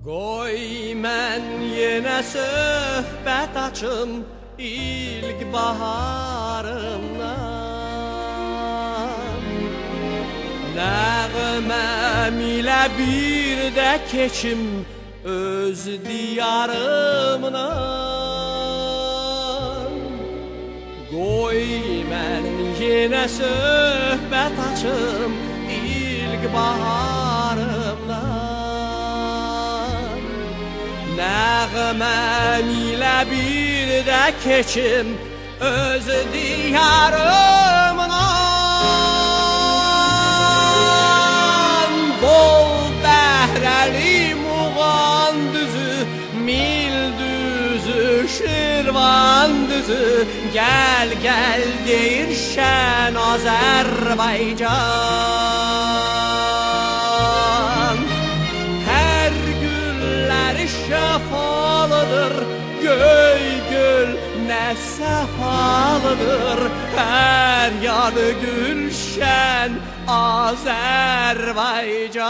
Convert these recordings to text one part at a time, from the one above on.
Qoy mən yenə söhbət açım ilk baharımdan. Nəğməm ilə bir də keçim öz diyarımdan. Qoy mən yenə söhbət açım ilk baharımdan. Nəğməm ilə bir də keçim öz diyarımdan. Bol bəhrəli Muğan düzü, Mil düzü, Şirvan düzü, gəl gəl deyir şən Azərbaycan. Hər gülləri şəfalıdır, göy gül nə səfalıdır, hər yanı gülşən Azərbaycan.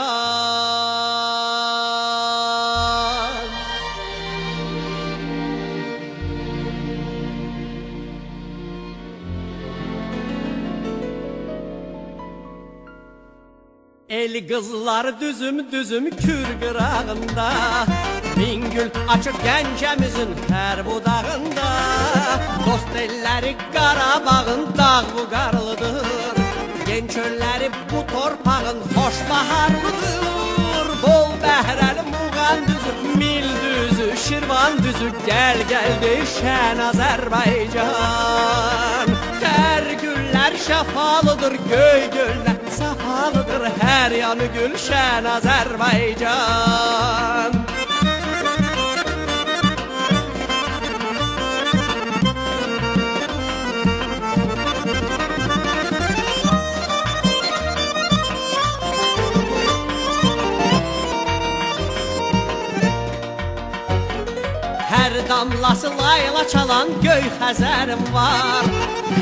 El qızlar düzüm düzüm Kür qırağında, min gül açıb Gəncəmizin hər budağında. Dost elləri Qarabağın dağ bu qarlıdır, gen çölləri bu torpağın xoş baharlıdır. Bol bəhrəli Muğan düzü, Mil düzü, Şirvan düzü, gəl gəl deyişən Azərbaycan. Hər güllər şəfalıdır, göy göllər safalıdır, hər yanı gülşən Azərbaycan. Hər damlası layla çalan göy Xəzərim var,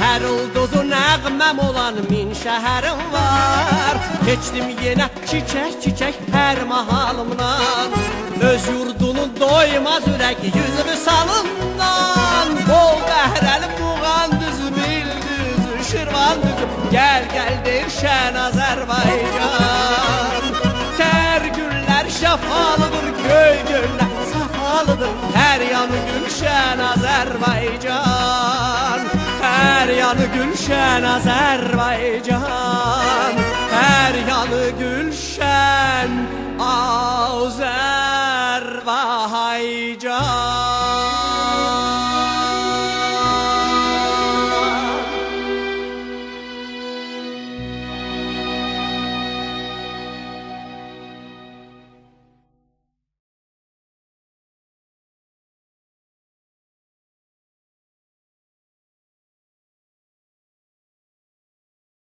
hər ulduzu nəğməm olan min şəhərim var. Keçdim yenə çiçək çiçək hər mahalımdan, öz yurdunun doymaz ürək yüz vüsalından. Bol bəhrəli Muğan düzü, Mil düzü, Şirvan düzü, gəl gəl deyir şən Azərbaycan. Tər güllər şəfalıdır, göy göllər safalıdır, hər yanı gülşən Azərbaycan. Hər yanı gülşən Azərbaycan, hər yanı gülşən Azərbaycan.